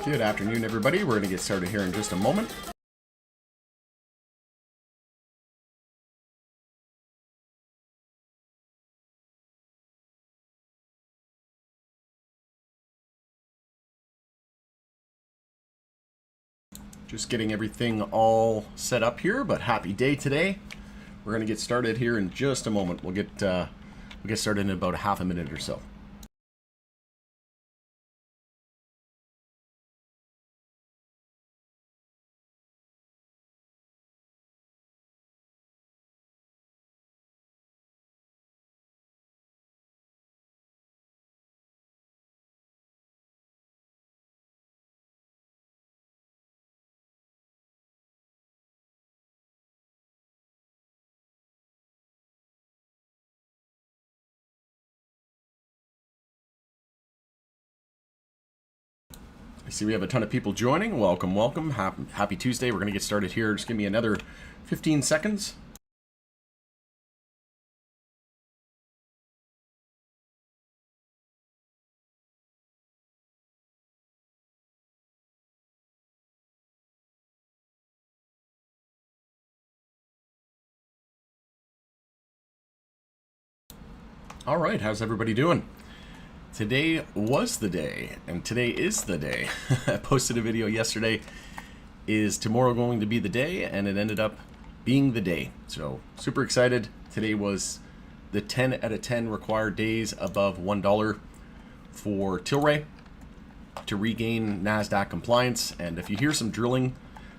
Good afternoon, everybody. We're going to get started here in just a moment. Just getting everything all set up here, but happy day today. We're going to get started here in just a moment. We'll get started in about half a minute or so. I see we have a ton of people joining. Welcome, welcome. Happy Tuesday. We're going to get started here. Just give me another 15 seconds. All right, how's everybody doing? Today was the day, and today is the day. I posted a video yesterday. Is tomorrow going to be the day? And it ended up being the day. So super excited. Today was the 10 out of 10 required days above $1 for Tilray to regain Nasdaq compliance. And if you hear some drilling,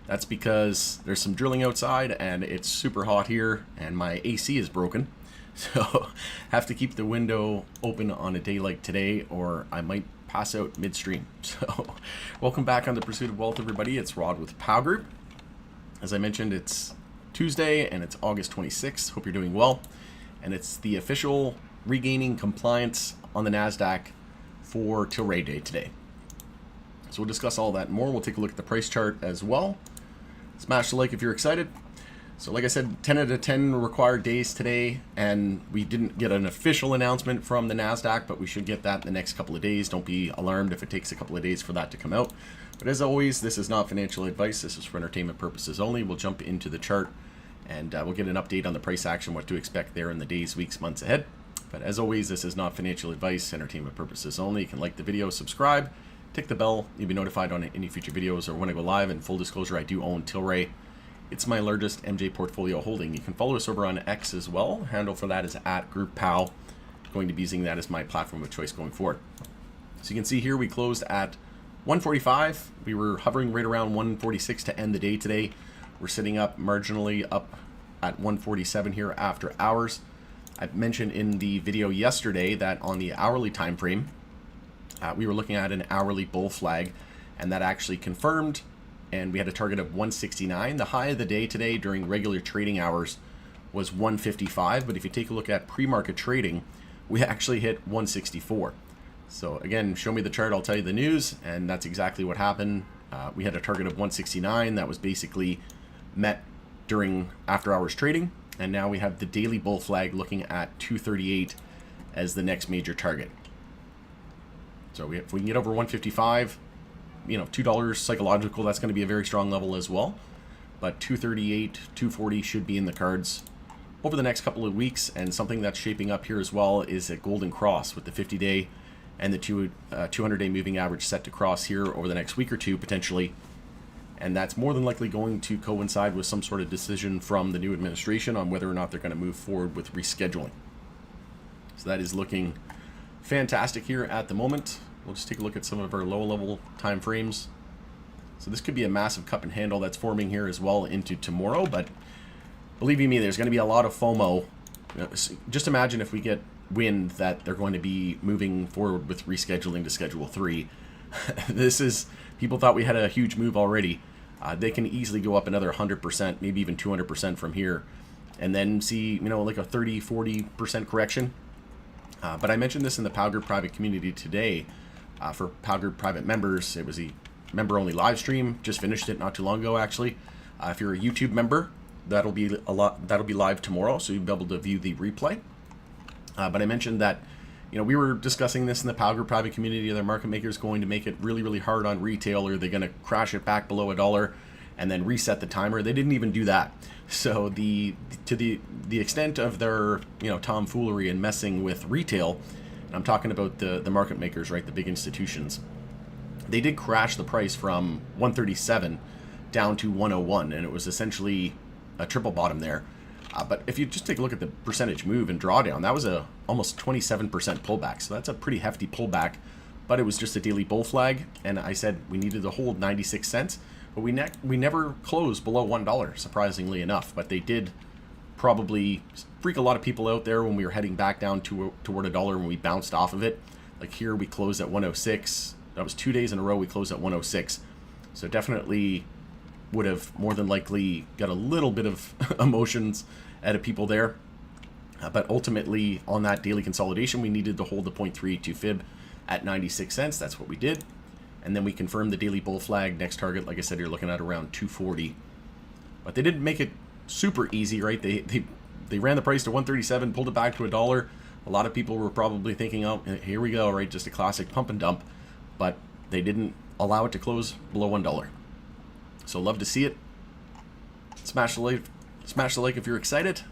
that's because there's some drilling outside and it's super hot here and my AC is broken. So have to keep the window open on a day like today or I might pass out midstream. So welcome back on The Pursuit of Wealth, everybody. It's Rod with POW Group. As I mentioned, it's Tuesday and it's August 26th. Hope you're doing well. And it's the official regaining compliance on the Nasdaq for Tilray Day today. So we'll discuss all that and more. We'll take a look at the price chart as well. Smash the like if you're excited. So like I said, 10 out of 10 required days today, and we didn't get an official announcement from the Nasdaq, but we should get that in the next couple of days. Don't be alarmed if it takes a couple of days for that to come out. But as always, this is not financial advice. This is for entertainment purposes only. We'll jump into the chart, and we'll get an update on the price action, what to expect there in the days, weeks, months ahead. But as always, this is not financial advice, entertainment purposes only. You can like the video, subscribe, tick the bell. You'll be notified on any future videos or when I go live. And full disclosure, I do own Tilray. It's my largest MJ portfolio holding. You can follow us over on X as well. Handle for that is @GroupPow. Going to be using that as my platform of choice going forward. So you can see here we closed at 145. We were hovering right around 146 to end the day today. We're sitting up marginally up at 147 here after hours. I mentioned in the video yesterday that on the hourly time frame, we were looking at an hourly bull flag, and that actually confirmed. And we had a target of 169. The high of the day today during regular trading hours was 155. But if you take a look at pre-market trading, we actually hit 164. So again, show me the chart, I'll tell you the news. And that's exactly what happened. We had a target of 169 that was basically met during after hours trading. And now we have the daily bull flag looking at 238 as the next major target. So if we can get over 155, you know, $2 psychological, that's going to be a very strong level as well. But 238, 240 should be in the cards over the next couple of weeks. And something that's shaping up here as well is a golden cross with the 50-day and the 200-day moving average set to cross here over the next week or two potentially. And that's more than likely going to coincide with some sort of decision from the new administration on whether or not they're going to move forward with rescheduling. So that is looking fantastic here at the moment. We'll just take a look at some of our low-level time frames. So this could be a massive cup and handle that's forming here as well into tomorrow. But believe you me, there's going to be a lot of FOMO. Just imagine if we get wind that they're going to be moving forward with rescheduling to Schedule 3. This is, people thought we had a huge move already. They can easily go up another 100%, maybe even 200% from here. And then see, you know, like a 30-40% correction. But I mentioned this in the POW Group private community today. For POW Group private members, it was a member-only live stream. Just finished it not too long ago, actually. If you're a YouTube member, that'll be live tomorrow, so you'll be able to view the replay. But I mentioned that we were discussing this in the POW Group private community. Are the market makers going to make it really, really hard on retail? Or are they going to crash it back below $1 and then reset the timer? They didn't even do that. So to the extent of their tomfoolery and messing with retail, and I'm talking about the market makers, right, the big institutions, they did crash the price from 137 down to 101, and it was essentially a triple bottom there. But if you just take a look at the percentage move and drawdown, that was a almost 27% pullback. So that's a pretty hefty pullback, but it was just a daily bull flag. And I said we needed to hold 96 cents, but we never closed below $1, surprisingly enough. But they did probably freak a lot of people out there when we were heading back down toward $1 when we bounced off of it. Like here, we closed at 106. That was 2 days in a row we closed at 106. So definitely would have more than likely got a little bit of emotions out of people there. But ultimately, on that daily consolidation, we needed to hold the 0.32 fib at 96 cents. That's what we did. And then we confirmed the daily bull flag. Next target, like I said, you're looking at around 240. But they didn't make it super easy, right? They ran the price to 137, pulled it back to $1. A lot of people were probably thinking, oh, here we go, right? Just a classic pump and dump. But they didn't allow it to close below $1. So love to see it. Smash the like if you're excited.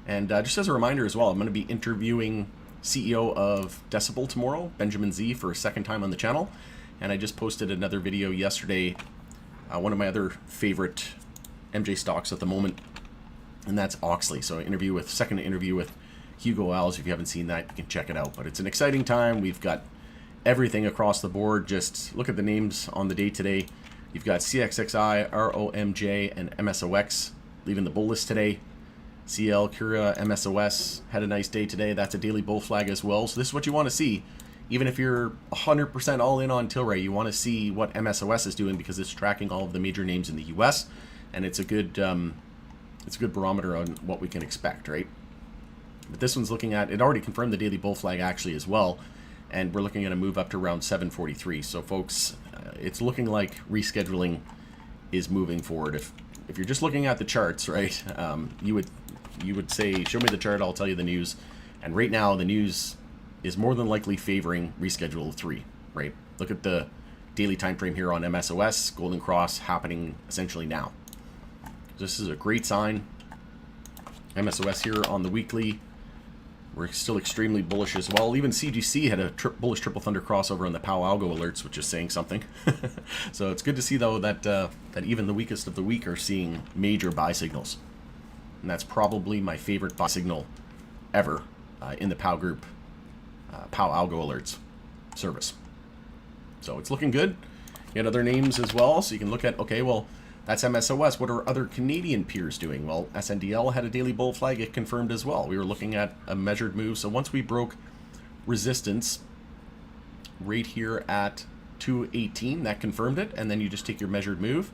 And just as a reminder as well, I'm going to be interviewing CEO of Decibel tomorrow, Benjamin Z, for a second time on the channel. And I just posted another video yesterday, one of my other favorite MJ stocks at the moment, and that's Oxley. So second interview with Hugo Alves. If you haven't seen that, you can check it out. But it's an exciting time. We've got everything across the board. Just look at the names on the day today. You've got CXXI, ROMJ, and MSOX leaving the bull list today. CL, Cura, MSOS had a nice day today. That's a daily bull flag as well. So this is what you want to see. Even if you're 100% all in on Tilray, you want to see what MSOS is doing because it's tracking all of the major names in the US, and it's a good barometer on what we can expect, right? But this one's looking at, it already confirmed the daily bull flag actually as well, and we're looking at a move up to around 743. So folks, it's looking like rescheduling is moving forward. If you're just looking at the charts, right, you would say, show me the chart, I'll tell you the news. And right now, the news is more than likely favoring reschedule 3, right? Look at the daily time frame here on MSOS, Golden Cross happening essentially now. This is a great sign. MSOS here on the weekly, we're still extremely bullish as well. Even CGC had a bullish triple thunder crossover on the POW algo alerts, which is saying something. So it's good to see though that that even the weakest of the weak are seeing major buy signals, and that's probably my favorite buy signal ever in the POW Group POW algo alerts service. So it's looking good. You got other names as well, so you can look at, okay, well, that's MSOS. What are other Canadian peers doing? Well, SNDL had a daily bull flag. It confirmed as well. We were looking at a measured move. So once we broke resistance right here at 218, that confirmed it. And then you just take your measured move.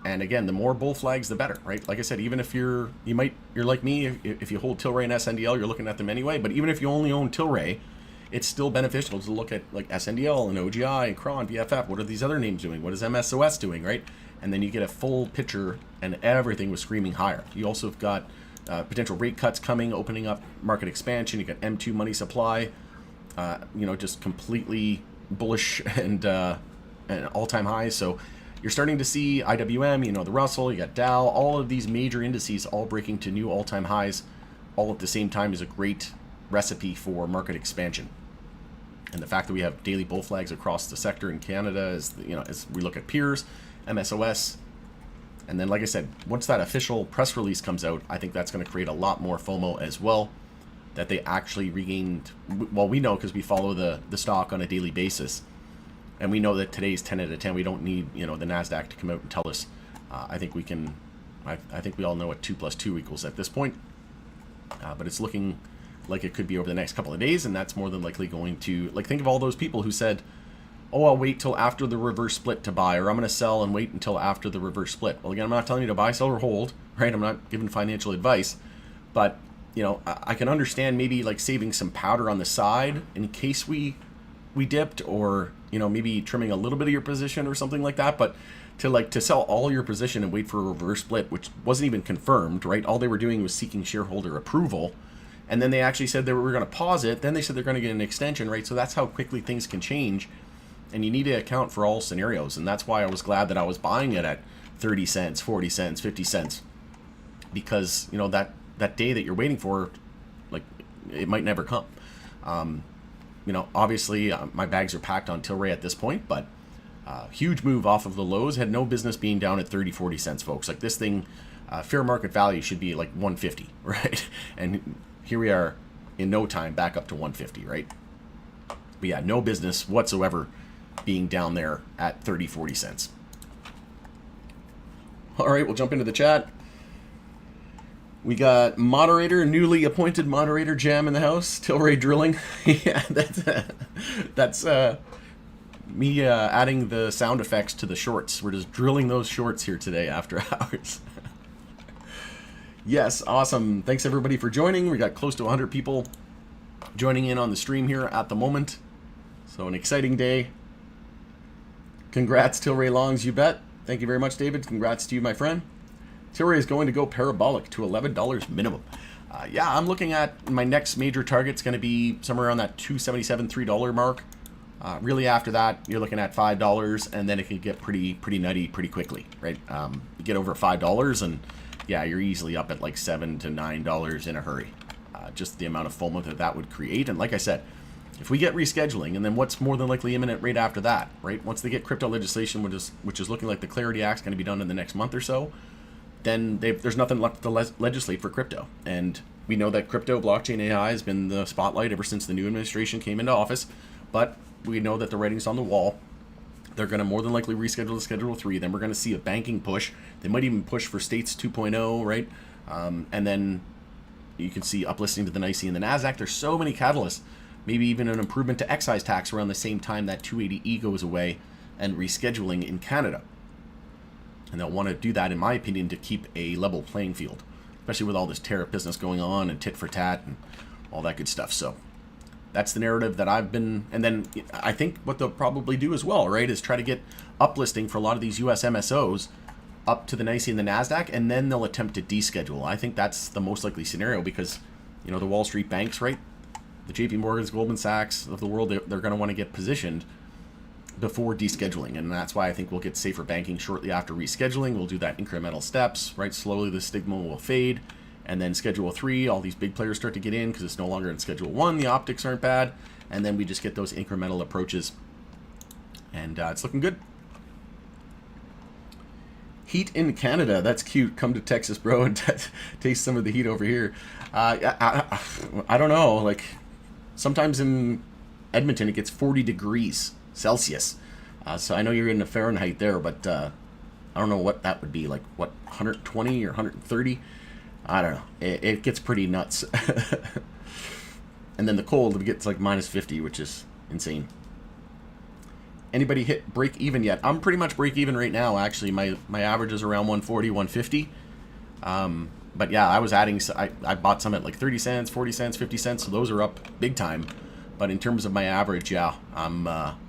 And again, the more bull flags, the better, right? Like I said, even if you're like me, if you hold Tilray and SNDL, you're looking at them anyway. But even if you only own Tilray, it's still beneficial to look at like SNDL and OGI and Cron, BFF. What are these other names doing? What is MSOS doing, right? And then you get a full picture, and everything was screaming higher. You also have got potential rate cuts coming, opening up market expansion. You got M2 money supply, just completely bullish and all-time highs. So you're starting to see IWM, the Russell, you got Dow, all of these major indices all breaking to new all-time highs, all at the same time is a great recipe for market expansion. And the fact that we have daily bull flags across the sector in Canada, as we look at peers, MSOS, and then like I said, once that official press release comes out, I think that's going to create a lot more FOMO as well, that they actually regained. Well, we know because we follow the stock on a daily basis, and we know that today's 10 out of 10. We don't need the Nasdaq to come out and tell us. I think we can. I think we all know what 2 + 2 equals at this point, but it's looking like it could be over the next couple of days, and that's more than likely going to, like, think of all those people who said, oh, I'll wait till after the reverse split to buy, or I'm going to sell and wait until after the reverse split. Well, again, I'm not telling you to buy, sell, or hold, right? I'm not giving financial advice, but I can understand maybe like saving some powder on the side in case we dipped, or maybe trimming a little bit of your position or something like that. But to sell all your position and wait for a reverse split, which wasn't even confirmed, right? All they were doing was seeking shareholder approval, and then they actually said they were going to pause it. Then they said they're going to get an extension, right? So that's how quickly things can change, and you need to account for all scenarios. And that's why I was glad that I was buying it at 30 cents, 40 cents, 50 cents, because you know that day that you're waiting for, like, it might never come. You know, obviously my bags are packed on Tilray at this point, but huge move off of the lows. Had no business being down at 30, 40 cents, folks. Like, this thing, fair market value should be like 150, right? And here we are in no time back up to 150, right? But yeah, no business whatsoever being down there at 30, 40 cents. All right, we'll jump into the chat. We got moderator, newly appointed moderator Jam in the house. Tilray drilling. Yeah, that's me adding the sound effects to the shorts. We're just drilling those shorts here today after hours. Yes, awesome. Thanks everybody for joining. We got close to 100 people joining in on the stream here at the moment. So an exciting day. Congrats, Tilray Longs, you bet. Thank you very much, David. Congrats to you, my friend. Tilray is going to go parabolic to $11 minimum. Yeah, I'm looking at my next major target's going to be somewhere around that $2.77, $3 mark. Really, after that, you're looking at $5, and then it can get pretty nutty pretty quickly, right? You get over $5, and yeah, you're easily up at like $7 to $9 in a hurry. Just the amount of FOMO that would create, and like I said, if we get rescheduling, and then what's more than likely imminent right after that, right? Once they get crypto legislation, which is looking like the Clarity Act's going to be done in the next month or so, then there's nothing left to legislate for crypto. And we know that crypto, blockchain, AI has been the spotlight ever since the new administration came into office. But we know that the writing's on the wall. They're going to more than likely reschedule to Schedule 3. Then we're going to see a banking push. They might even push for states 2.0, right? And then you can see uplisting to the NYSE and the Nasdaq. There's so many catalysts. Maybe even an improvement to excise tax around the same time that 280E goes away, and rescheduling in Canada. And they'll want to do that, in my opinion, to keep a level playing field, especially with all this tariff business going on and tit for tat and all that good stuff. So that's the narrative that I've been, and then I think what they'll probably do as well, right, is try to get uplisting for a lot of these US MSOs up to the NYSE and the Nasdaq, and then they'll attempt to deschedule. I think that's the most likely scenario because, you know, the Wall Street banks, right, the JP Morgans, Goldman Sachs of the world, they're going to want to get positioned before descheduling, and that's why I think we'll get safer banking shortly after rescheduling. We'll do that incremental steps, right? Slowly the stigma will fade, and then Schedule 3, all these big players start to get in because it's no longer in Schedule 1. The optics aren't bad, and then we just get those incremental approaches, and it's looking good. Heat in Canada, that's cute. Come to Texas, bro, and taste some of the heat over here. I don't know, like sometimes in Edmonton it gets 40 degrees Celsius. So I know you're in the Fahrenheit there, but I don't know what that would be, like what, 120 or 130? I don't know. It gets pretty nuts. And then the cold, it gets like minus 50, which is insane. Anybody hit break even yet? I'm pretty much break even right now, actually. My average is around 140, 150. But yeah, I was adding, I bought some at like 30 cents, 40 cents, 50 cents, so those are up big time. But in terms of my average, yeah, I'm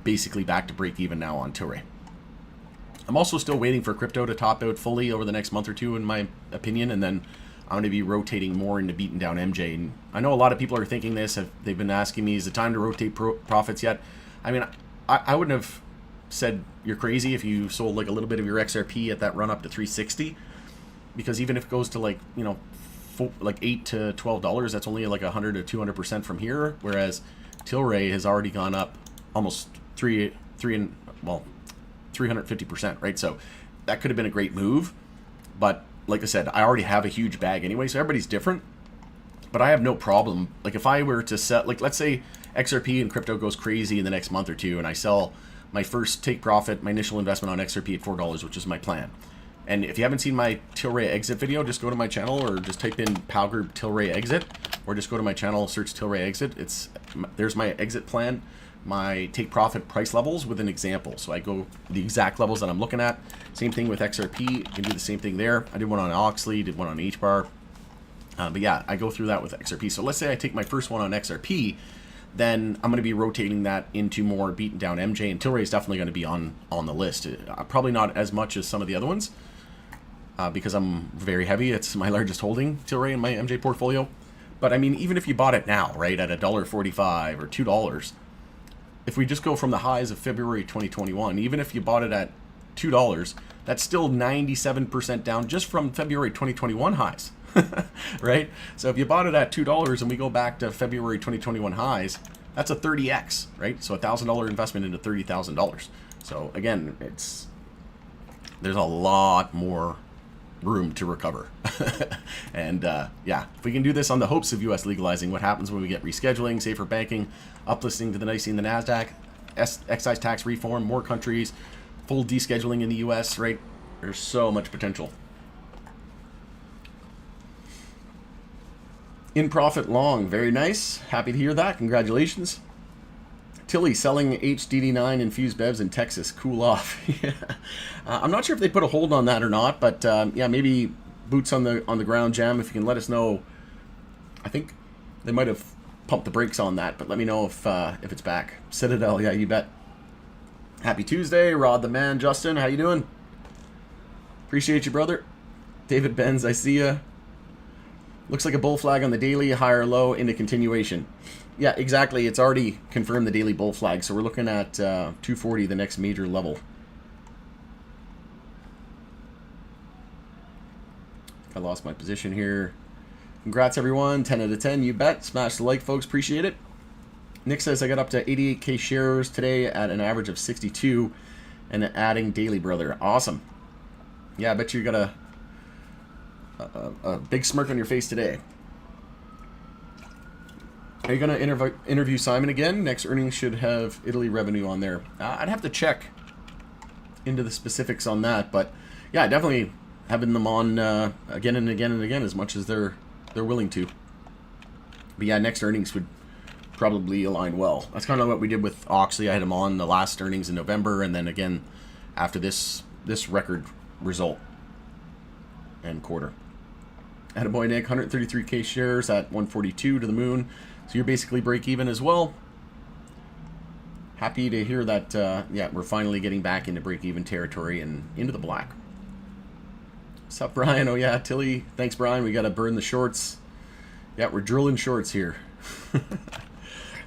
basically back to break even now on Tilray. I'm also still waiting for crypto to top out fully over the next month or two, in my opinion, and then I'm going to be rotating more into beating down MJ. And I know a lot of people are thinking this. They've been asking me, is it time to rotate profits yet? I mean, I wouldn't have said you're crazy if you sold like a little bit of your XRP at that run up to 360, because even if it goes to like, you know, like $8 to $12, that's only like 100 to 200% from here, whereas Tilray has already gone up almost 350%, right? So that could have been a great move, but like I said, I already have a huge bag anyway, so everybody's different. But I have no problem, like if I were to set, like let's say XRP and crypto goes crazy in the next month or two, and I sell my first take profit, my initial investment on XRP at $4, which is my plan. And if you haven't seen my Tilray exit video, just go to my channel or just type in Pal Group Tilray exit, or just go to my channel, search Tilray exit. There's my exit plan, my take profit price levels with an example. So I go the exact levels that I'm looking at. Same thing with XRP. You can do the same thing there. I did one on Oxley, did one on HBAR. But yeah, I go through that with XRP. So let's say I take my first one on XRP, then I'm going to be rotating that into more beaten down MJ, and Tilray is definitely going to be on the list. Probably not as much as some of the other ones. because I'm very heavy. It's my largest holding, Tilray, in my MJ portfolio. But I mean, even if you bought it now, right, at $1.45 or $2, if we just go from the highs of February 2021, even if you bought it at $2, that's still 97% down just from February 2021 highs, right? So if you bought it at $2 and we go back to February 2021 highs, that's a 30x, right? So $1,000 investment into $30,000. So again, there's a lot more room to recover. And yeah, if we can do this on the hopes of US legalizing, what happens when we get rescheduling, safer banking, uplisting to the NYSE and the Nasdaq, excise tax reform, more countries, full descheduling in the US, right? There's so much potential. In profit long, very nice. Happy to hear that. Congratulations. Tilly selling HDD9 infused bevs in Texas. Cool off. Yeah. I'm not sure if they put a hold on that or not, but yeah, maybe boots on the ground, Jam. If you can let us know. I think they might have pumped the brakes on that, but let me know if it's back. Citadel, yeah, you bet. Happy Tuesday, Rod the man. Justin, how you doing? Appreciate you, brother. David Benz, I see ya. Looks like a bull flag on the daily, higher low into continuation. Yeah, exactly. It's already confirmed the daily bull flag, so we're looking at 240, the next major level. I lost my position here. Congrats, everyone. 10 out of 10, you bet. Smash the like, folks. Appreciate it. Nick says I got up to 88K shares today at an average of 62 and adding daily, brother. Awesome. Yeah, I bet you got a big smirk on your face today. Are you going to interview Simon again? Next earnings should have Italy revenue on there. I'd have to check into the specifics on that, but yeah, definitely having them on again and again and again as much as they're willing to. But yeah, next earnings would probably align well. That's kind of what we did with Oxley. I had him on the last earnings in November, and then again after this record result and quarter. Attaboy Nick, 133K shares at 142 to the moon. So you're basically break even as well. Happy to hear that, yeah, we're finally getting back into break even territory and into the black. What's up, Brian? Oh yeah, Tilly. Thanks, Brian. We got to burn the shorts. Yeah, we're drilling shorts here.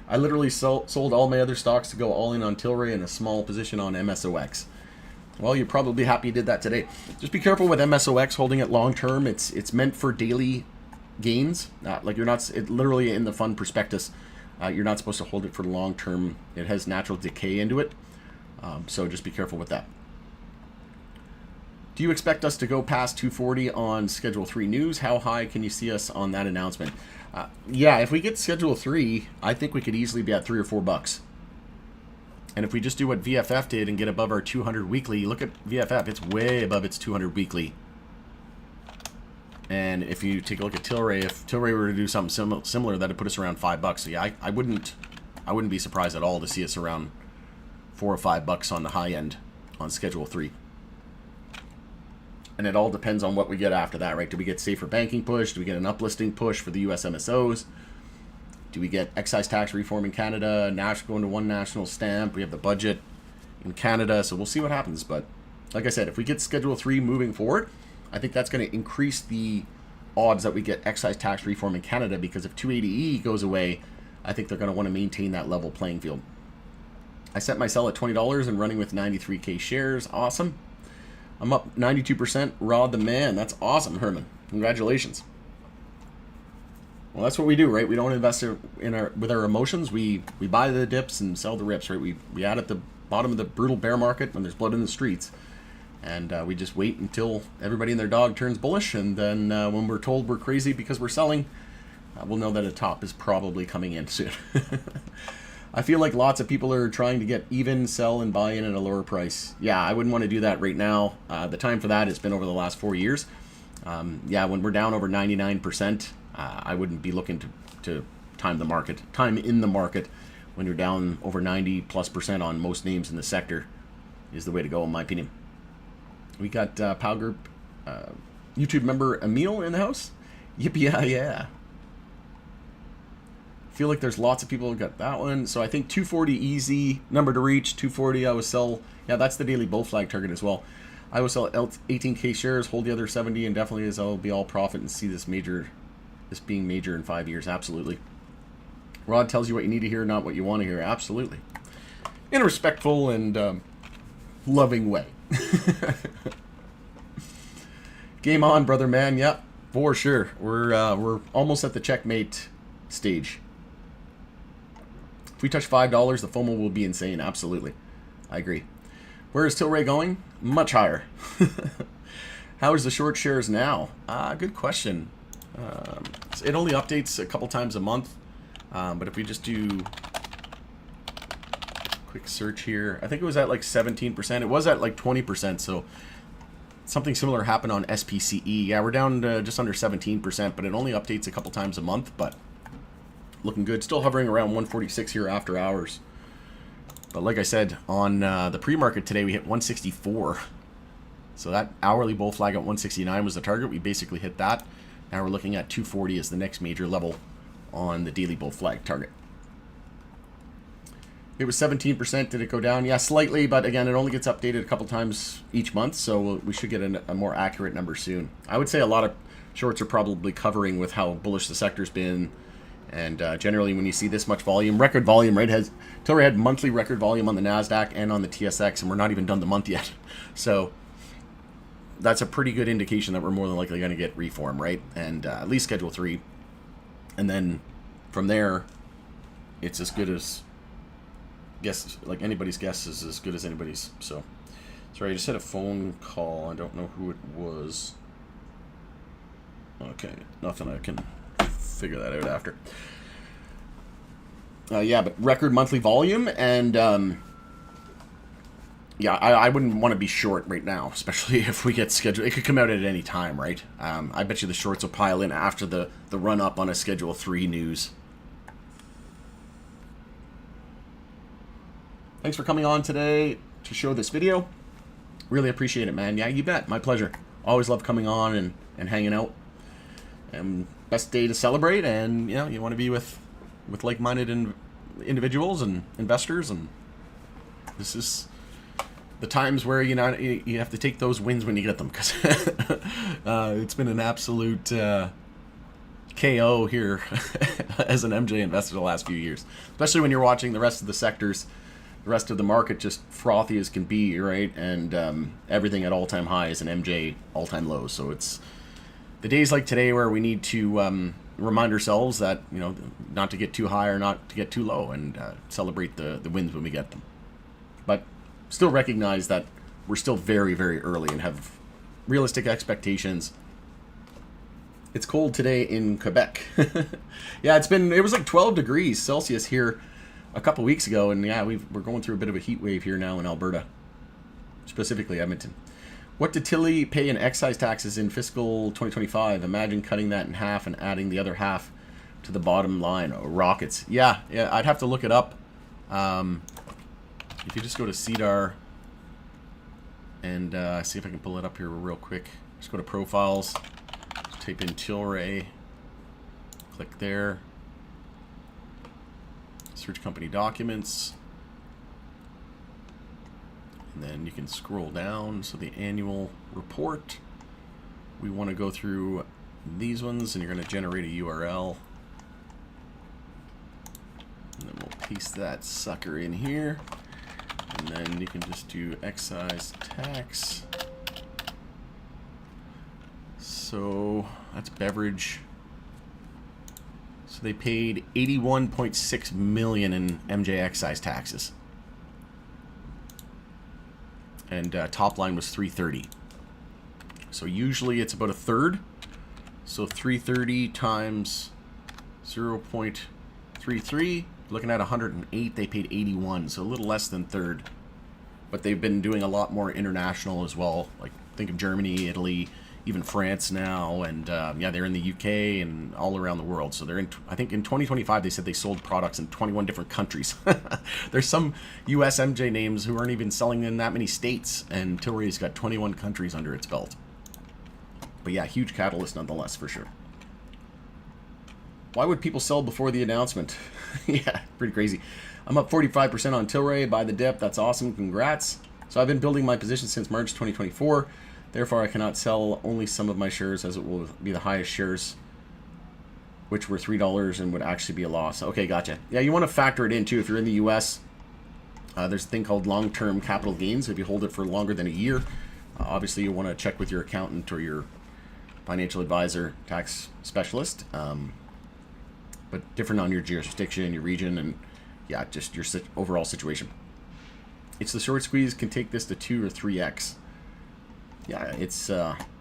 I literally sold all my other stocks to go all in on Tilray and a small position on MSOX. Well, you're probably happy you did that today. Just be careful with MSOX holding it long term. It's meant for daily gains. Like you're not, literally in the fund prospectus, you're not supposed to hold it for the long term. It has natural decay into it. So just be careful with that. Do you expect us to go past 240 on Schedule 3 news? How high can you see us on that announcement? Yeah, if we get Schedule 3, I think we could easily be at $3 or $4. And if we just do what VFF did and get above our 200 weekly, look at VFF, it's way above its 200 weekly. And if you take a look at Tilray, if Tilray were to do something similar, that'd put us around $5. So yeah, I wouldn't be surprised at all to see us around $4 or $5 on the high end on Schedule 3. And it all depends on what we get after that, right? Do we get safer banking push? Do we get an uplisting push for the US MSOs? Do we get excise tax reform in Canada? National going to one national stamp. We have the budget in Canada, so we'll see what happens. But like I said, if we get Schedule 3 moving forward, I think that's going to increase the odds that we get excise tax reform in Canada, because if 280E goes away, I think they're going to want to maintain that level playing field. I set my sell at $20 and running with 93K shares. Awesome. I'm up 92%. Rod the man. That's awesome, Herman. Congratulations. Well, that's what we do, right? We don't invest with our emotions. We buy the dips and sell the rips, right? We add at the bottom of the brutal bear market when there's blood in the streets. And we just wait until everybody and their dog turns bullish. And then when we're told we're crazy because we're selling, we'll know that a top is probably coming in soon. I feel like lots of people are trying to get even, sell, and buy in at a lower price. Yeah, I wouldn't want to do that right now. The time for that has been over the last 4 years. Yeah, when we're down over 99%, I wouldn't be looking to time in the market when you're down over 90+% on most names in the sector is the way to go, in my opinion. We got Pal Group YouTube member Emil in the house. Yippee-yeah. Feel like there's lots of people who got that one. So I think 240 easy number to reach. 240 I would sell. Yeah, that's the daily bull flag target as well. I will sell 18K shares, hold the other 70, and definitely as I'll be all profit and see this being major in 5 years. Absolutely. Rod tells you what you need to hear, not what you want to hear. Absolutely. In a respectful and loving way. Game on, brother man. Yep, for sure. We're almost at the checkmate stage. If we touch $5, the FOMO will be insane. Absolutely. I agree. Where is Tilray going? Much higher. How is the short shares now? Good question. It only updates a couple times a month. But if we just do quick search here, I think it was at like 17%. It was at like 20%. So something similar happened on SPCE. Yeah, we're down to just under 17%, but it only updates a couple times a month. But looking good. Still hovering around 146 here after hours. But like I said, on the pre-market today, we hit 164. So that hourly bull flag at 169 was the target. We basically hit that. Now we're looking at 240 as the next major level on the daily bull flag target. It was 17%. Did it go down? Yeah, slightly, but again, it only gets updated a couple times each month, so we should get a more accurate number soon. I would say a lot of shorts are probably covering with how bullish the sector's been, and generally when you see this much volume, record volume, right? Tilray had monthly record volume on the Nasdaq and on the TSX, and we're not even done the month yet. So that's a pretty good indication that we're more than likely going to get reform, right? And at least Schedule 3. And then from there, it's as good as anybody's guess is as good as anybody's. So, sorry, I just had a phone call. I don't know who it was. Okay, nothing. I can figure that out after. Yeah, but record monthly volume, and yeah, I wouldn't want to be short right now, especially if we get scheduled. It could come out at any time, right? I bet you the shorts will pile in after the run up on a Schedule 3 news. Thanks for coming on today to show this video. Really appreciate it, man. Yeah, you bet. My pleasure. Always love coming on and hanging out. And best day to celebrate, and you know, you want to be with like-minded individuals and investors, and this is the times where you have to take those wins when you get them, because it's been an absolute KO here as an MJ investor the last few years, especially when you're watching the rest of the sectors, the rest of the market just frothy as can be, right? And everything at all-time highs and MJ all-time lows. So it's the days like today where we need to remind ourselves that, you know, not to get too high or not to get too low, and celebrate the wins when we get them. But still recognize that we're still very, very early and have realistic expectations. It's cold today in Quebec. Yeah, it was like 12 degrees Celsius here a couple weeks ago, and yeah, we're going through a bit of a heat wave here now in Alberta, specifically Edmonton. What did Tilly pay in excise taxes in fiscal 2025? Imagine cutting that in half and adding the other half to the bottom line. Oh, rockets. Yeah, I'd have to look it up. If you just go to CDAR and see if I can pull it up here real quick. Just go to profiles, type in Tilray, click there, search company documents, and then you can scroll down. So the annual report, we want to go through these ones, and you're going to generate a URL, and then we'll paste that sucker in here. And then you can just do excise tax. So that's beverage. So they paid $81.6 million in MJ excise taxes. And top line was 330. So usually it's about a third. So 330 times 0.33. Looking at 108, they paid 81, so a little less than third. But they've been doing a lot more international as well. Like, think of Germany, Italy, even France now, and yeah, they're in the UK and all around the world. So they're in, I think in 2025, they said they sold products in 21 different countries. There's some US MJ names who aren't even selling in that many states, and Tilray's got 21 countries under its belt. But yeah, huge catalyst nonetheless, for sure. Why would people sell before the announcement? Yeah, pretty crazy. I'm up 45% on Tilray. Buy the dip. That's awesome. Congrats. So I've been building my position since March 2024. Therefore, I cannot sell only some of my shares, as it will be the highest shares, which were $3 and would actually be a loss. Okay, gotcha. Yeah, you want to factor it in too. If you're in the US, there's a thing called long-term capital gains. If you hold it for longer than a year, obviously you want to check with your accountant or your financial advisor, tax specialist. But different on your jurisdiction, your region, and yeah, just your overall situation. It's the short squeeze can take this to 2 or 3x. Yeah, it's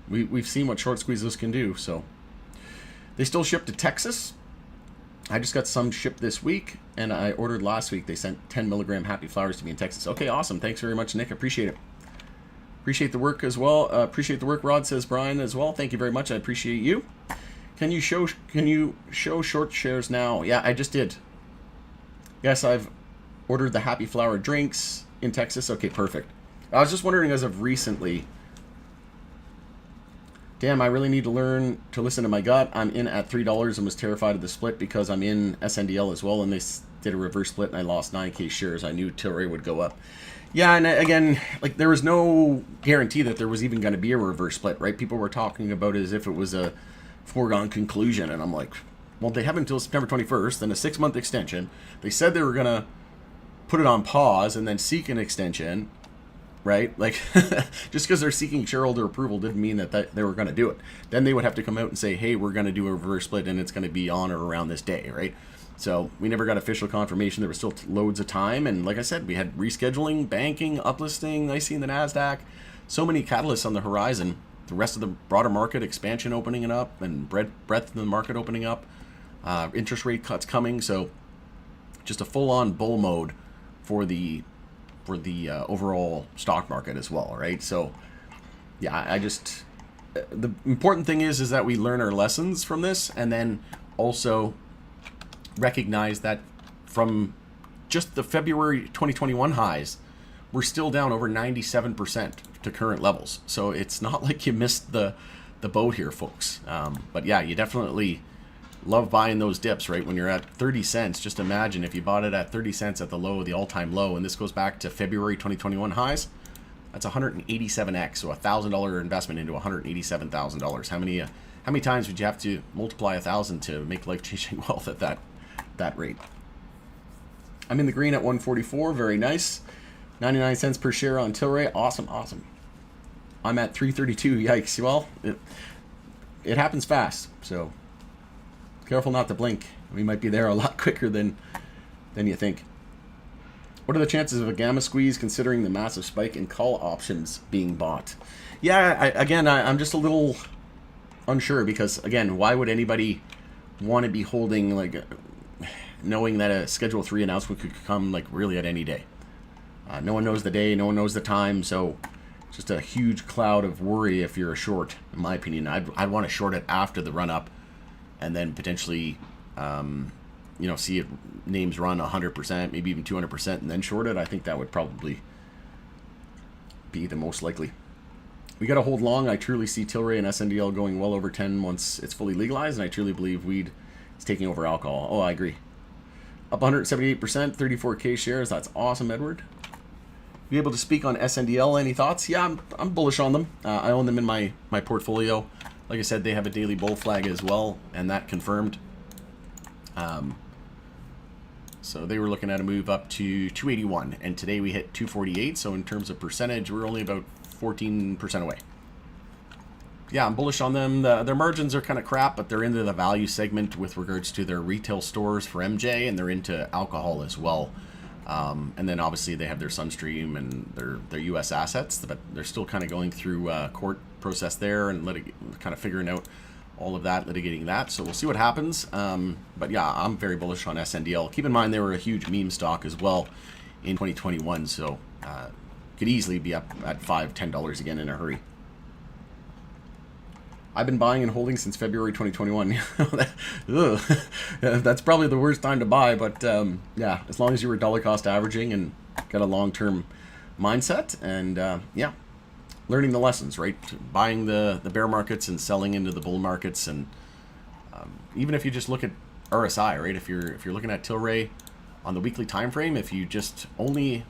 we've seen what short squeezes can do. So they still ship to Texas. I just got some shipped this week, and I ordered last week. They sent 10 milligram happy flowers to me in Texas. Okay, awesome. Thanks very much, Nick. I appreciate it. Appreciate the work as well. Appreciate the work, Rod, says Brian as well. Thank you very much. I appreciate you. Can you show short shares now? Yeah, I just did. Yes, I've ordered the happy flower drinks in Texas. Okay, perfect. I was just wondering, as of recently, damn, I really need to learn to listen to my gut. I'm in at $3 and was terrified of the split because I'm in SNDL as well, and they did a reverse split and I lost 9K shares. I knew Tilray would go up. Yeah, and again, like, there was no guarantee that there was even going to be a reverse split, right? People were talking about it as if it was a foregone conclusion, and I'm like, well, they have until September 21st, then a 6-month extension. They said they were going to put it on pause and then seek an extension, right? Like, just because they're seeking shareholder approval didn't mean that they were going to do it. Then they would have to come out and say, hey, we're going to do a reverse split, and it's going to be on or around this day, right? So we never got official confirmation. There was still loads of time. And like I said, we had rescheduling, banking, uplisting, IC in the Nasdaq. So many catalysts on the horizon. The rest of the broader market, expansion opening it up, and breadth of the market opening up. Interest rate cuts coming. So just a full-on bull mode for the overall stock market as well, right? So yeah, the important thing is that we learn our lessons from this, and then also recognize that from just the February 2021 highs, we're still down over 97% to current levels. So it's not like you missed the boat here, folks. But yeah, you definitely love buying those dips, right? When you're at 30 cents, just imagine if you bought it at 30 cents at the low, the all-time low, and this goes back to February 2021 highs, that's 187x, so $1,000 investment into $187,000. How many times would you have to multiply 1,000 to make life-changing wealth at that rate? I'm in the green at 144. Very nice. 99 cents per share on Tilray. Awesome. I'm at 332. Yikes. Well, it happens fast, so careful not to blink. We might be there a lot quicker than you think. What are the chances of a gamma squeeze considering the massive spike in call options being bought? Yeah, I'm just a little unsure because, again, why would anybody want to be holding, like, knowing that a Schedule 3 announcement could come, like, really at any day? No one knows the day, no one knows the time, so it's just a huge cloud of worry if you're a short, in my opinion. I'd want to short it after the run-up and then potentially, see if names run 100%, maybe even 200%, and then short it. I think that would probably be the most likely. We got to hold long. I truly see Tilray and SNDL going well over 10 once it's fully legalized, and I truly believe weed is taking over alcohol. Oh, I agree. Up 178%, 34K shares. That's awesome, Edward. Be able to speak on SNDL. Any thoughts? Yeah, I'm bullish on them. I own them in my portfolio. Like I said, they have a daily bull flag as well, and that confirmed. So they were looking at a move up to 281, and today we hit 248. So in terms of percentage, we're only about 14% away. Yeah, I'm bullish on them. Their margins are kind of crap, but they're into the value segment with regards to their retail stores for MJ, and they're into alcohol as well. And then obviously they have their Sunstream and their U.S. assets, but they're still kind of going through court process there and kind of figuring out all of that, litigating that. So we'll see what happens. But yeah, I'm very bullish on SNDL. Keep in mind they were a huge meme stock as well in 2021, so could easily be up at $5, $10 again in a hurry. I've been buying and holding since February 2021. That's probably the worst time to buy, but yeah, as long as you were dollar cost averaging and got a long-term mindset and learning the lessons, right? Buying the bear markets and selling into the bull markets, and even if you just look at RSI, right? If you're looking at Tilray on the weekly time frame, if you just only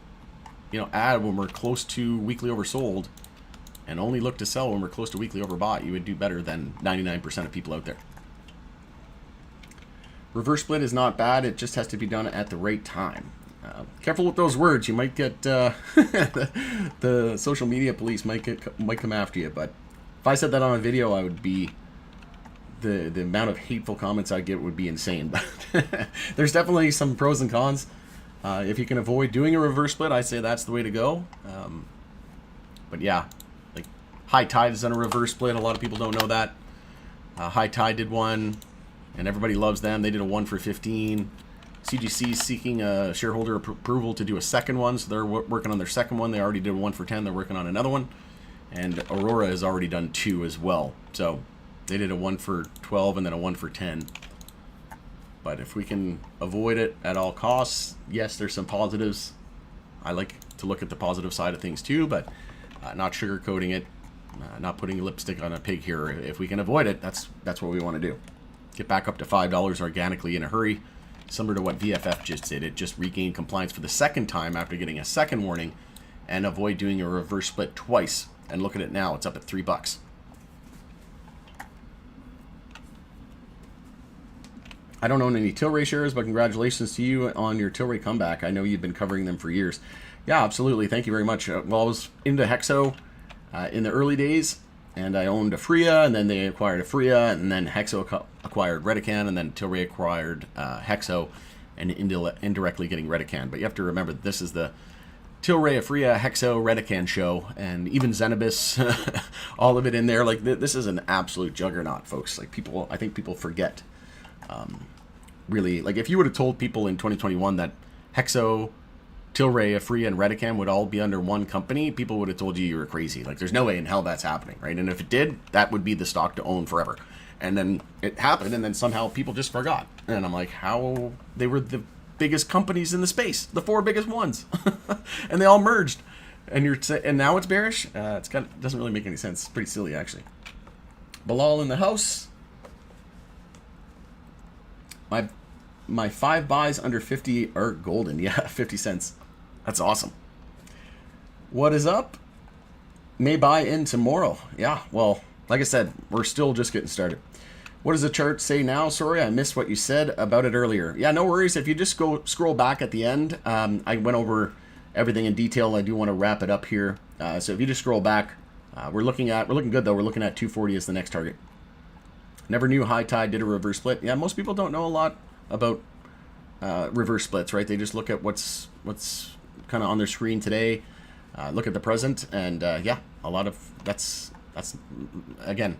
add when we're close to weekly oversold and only look to sell when we're close to weekly overbought, you would do better than 99% of people out there. Reverse split is not bad. It just has to be done at the right time. Careful with those words. You might get the social media police might come after you. But if I said that on a video, I would be the amount of hateful comments I'd get would be insane. But there's definitely some pros and cons. If you can avoid doing a reverse split, I say that's the way to go. But yeah, like High Tide has done a reverse split. A lot of people don't know that. High Tide did one, and everybody loves them. They did a 1 for 15. CGC is seeking a shareholder approval to do a second one, so they're working on their second one. They already did 1 for 10. They're working on another one. And Aurora has already done 2 as well. So they did a 1 for 12 and then a 1 for 10. But if we can avoid it at all costs, yes, there's some positives. I like to look at the positive side of things too, but not sugarcoating it, not putting lipstick on a pig here. If we can avoid it, that's what we want to do. Get back up to $5 organically in a hurry. Similar to what VFF just did. It just regained compliance for the second time after getting a second warning, and avoid doing a reverse split twice. And look at it now, it's up at $3. I don't own any Tilray shares, but congratulations to you on your Tilray comeback. I know you've been covering them for years. Yeah, absolutely. Thank you very much. Well, I was into Hexo in the early days, and I owned Afria, and then they acquired Afria, and then Hexo acquired Redecan, and then Tilray acquired Hexo, and indirectly getting Redecan. But you have to remember, this is the Tilray, Afria, Hexo, Redecan show, and even Zenobis, all of it in there. Like, this is an absolute juggernaut, folks. Like, I think people forget. Really, like, if you would have told people in 2021 that Hexo, Tilray, Afria, and Redecan would all be under one company, people would have told you were crazy. Like, there's no way in hell that's happening, right? And if it did, that would be the stock to own forever. And then it happened, and then somehow people just forgot. And I'm like, how? They were the biggest companies in the space, the 4 biggest ones, and they all merged. And now it's bearish. Doesn't really make any sense. It's pretty silly, actually. Bilal in the house. My 5 buys under 50 are golden. Yeah, 50 cents. That's awesome. What is up? May buy in tomorrow. Yeah, well, like I said, we're still just getting started. What does the chart say now? Sorry, I missed what you said about it earlier. Yeah, no worries. If you just go scroll back at the end, I went over everything in detail. I do want to wrap it up here. So if you just scroll back, we're looking good though. We're looking at 240 as the next target. Never knew High Tide did a reverse split. Yeah, most people don't know a lot about reverse splits, right? They just look at what's kind of on their screen today, look at the present, and yeah, a lot of that's again.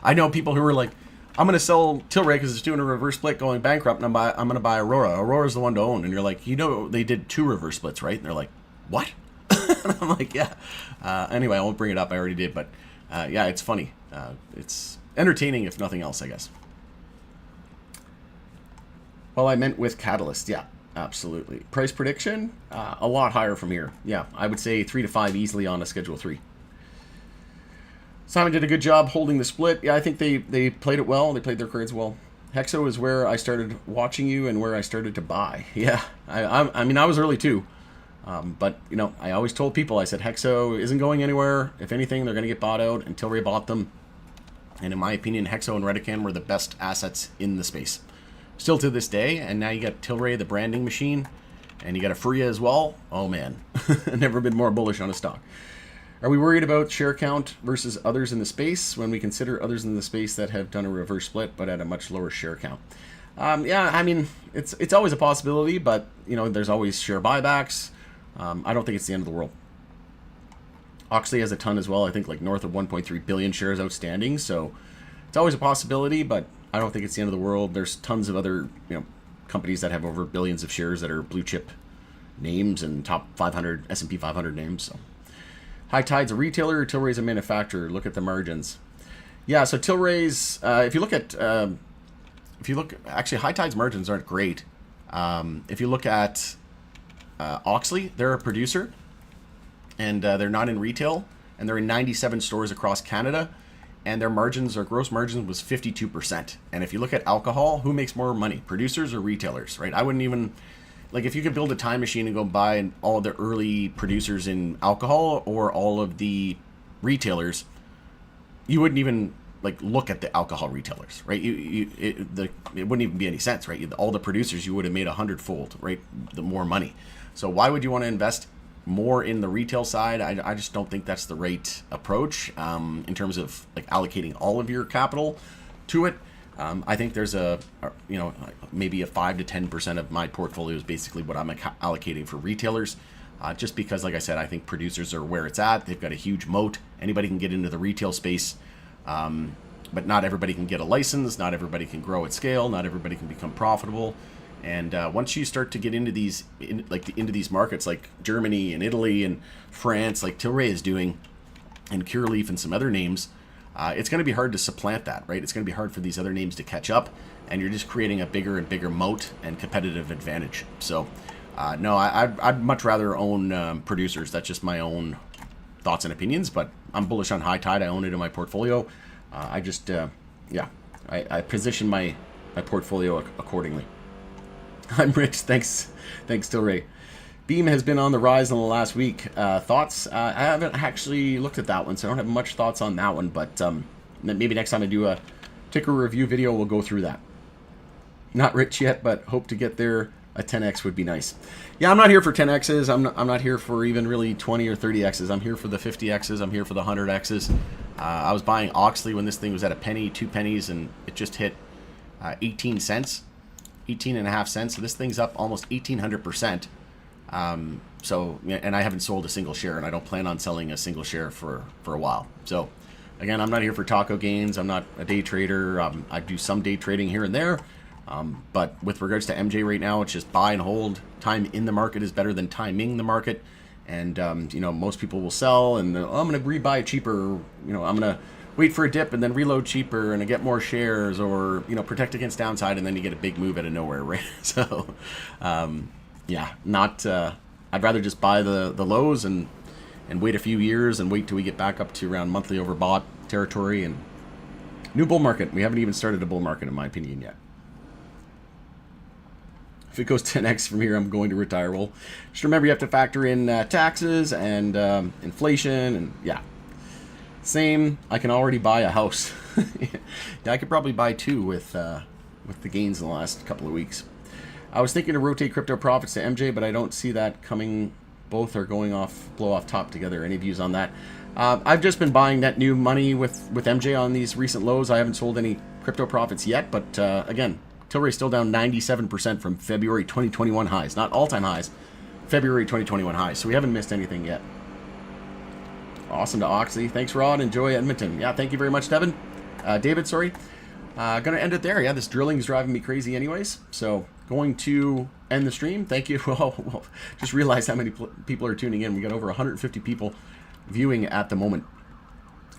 I know people who are like, I'm going to sell Tilray because it's doing a reverse split, going bankrupt, and I'm going to buy Aurora. Aurora's the one to own, and you're like, they did 2 reverse splits, right? And they're like, what? And I'm like, yeah. Anyway, I won't bring it up. I already did, but yeah, it's funny. It's entertaining, if nothing else, I guess. Well, I meant with Catalyst. Yeah, absolutely. Price prediction, a lot higher from here. Yeah, I would say 3 to 5 easily on a Schedule 3. Simon did a good job holding the split. Yeah, I think they played it well. They played their cards well. Hexo is where I started watching you and where I started to buy. Yeah, I mean, I was early too. But, I always told people, I said, Hexo isn't going anywhere. If anything, they're going to get bought out, and Tilray bought them. And in my opinion, Hexo and Redecan were the best assets in the space. Still to this day, and now you got Tilray, the branding machine, and you got Afria as well. Oh man, never been more bullish on a stock. Are we worried about share count versus others in the space when we consider others in the space that have done a reverse split but at a much lower share count? Yeah, I mean, it's always a possibility, but there's always share buybacks. I don't think it's the end of the world. Oxley has a ton as well. I think like north of 1.3 billion shares outstanding, so it's always a possibility, but I don't think it's the end of the world. There's tons of other companies that have over billions of shares that are blue chip names and top 500 S&P 500 names. So High Tide's a retailer, Tilray's a manufacturer. Look at the margins. Yeah, so Tilray's actually High Tide's margins aren't great. If you look at Oxley, they're a producer, and they're not in retail, and they're in 97 stores across Canada. And their margins, or gross margin, was 52%. And if you look at alcohol, who makes more money, producers or retailers, right? I wouldn't even, like if you could build a time machine and go buy all the early producers in alcohol or all of the retailers, you wouldn't even like look at the alcohol retailers, right? It wouldn't even be any sense, right? All the producers, you would have made 100-fold, right? The more money. So why would you want to invest more in the retail side? I just don't think that's the right approach in terms of like allocating all of your capital to it. I think there's maybe a 5 to 10% of my portfolio is basically what I'm allocating for retailers. Just because, like I said, I think producers are where it's at. They've got a huge moat. Anybody can get into the retail space, but not everybody can get a license. Not everybody can grow at scale. Not everybody can become profitable. And once you start to get into these, into these markets like Germany and Italy and France, like Tilray is doing, and Cureleaf and some other names, it's going to be hard to supplant that, right? It's going to be hard for these other names to catch up, and you're just creating a bigger and bigger moat and competitive advantage. So, no, I'd much rather own producers. That's just my own thoughts and opinions, but I'm bullish on High Tide. I own it in my portfolio. I position my portfolio accordingly. I'm Rich. Thanks, Tilray. Beam has been on the rise in the last week. Thoughts? I haven't actually looked at that one, so I don't have much thoughts on that one, but maybe next time I do a ticker review video, we'll go through that. Not rich yet, but hope to get there. A 10x would be nice. Yeah, I'm not here for 10x's. I'm not here for even really 20 or 30x's. I'm here for the 50x's. I'm here for the 100x's. I was buying Oxley when this thing was at a penny, 2 pennies, and it just hit 18 cents, 18.5 cents. So this thing's up almost 1,800%. So, and I haven't sold a single share, and I don't plan on selling a single share for a while. So, again, I'm not here for taco gains. I'm not a day trader. I do some day trading here and there. But with regards to MJ right now, it's just buy and hold. Time in the market is better than timing the market. And, most people will sell and I'm going to rebuy cheaper. I'm going to wait for a dip and then reload cheaper and I get more shares, or, protect against downside, and then you get a big move out of nowhere, right? So, I'd rather just buy the lows and wait a few years and wait till we get back up to around monthly overbought territory. And new bull market. We haven't even started a bull market, in my opinion, yet. If it goes 10x from here, I'm going to retire. Well, just remember you have to factor in taxes and inflation, and same. I can already buy a house. Yeah, I could probably buy 2 with the gains in the last couple of weeks. I was thinking to rotate crypto profits to MJ, but I don't see that coming. Both are going off, blow off top together. Any views on that? I've just been buying net new money with MJ on these recent lows. I haven't sold any crypto profits yet, but again, Tilray still down 97% from February 2021 highs. Not all-time highs, February 2021 highs. So we haven't missed anything yet. Awesome to Oxley. Thanks, Rod. Enjoy Edmonton. Yeah, thank you very much, David. Sorry. Gonna end it there. Yeah, this drilling is driving me crazy anyways. So going to end the stream. Thank you. Well, just realized how many people are tuning in. We got over 150 people viewing at the moment.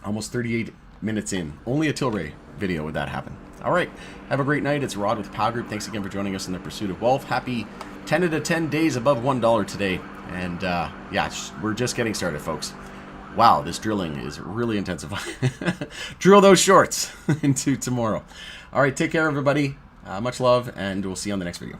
Almost 38 minutes in. Only a Tilray video would that happen. All right. Have a great night. It's Rod with Pow Group. Thanks again for joining us in the pursuit of wealth. Happy 10 out of 10 days above $1 today. And we're just getting started, folks. Wow, this drilling is really intensifying. Drill those shorts into tomorrow. All right, take care, everybody. Much love, and we'll see you on the next video.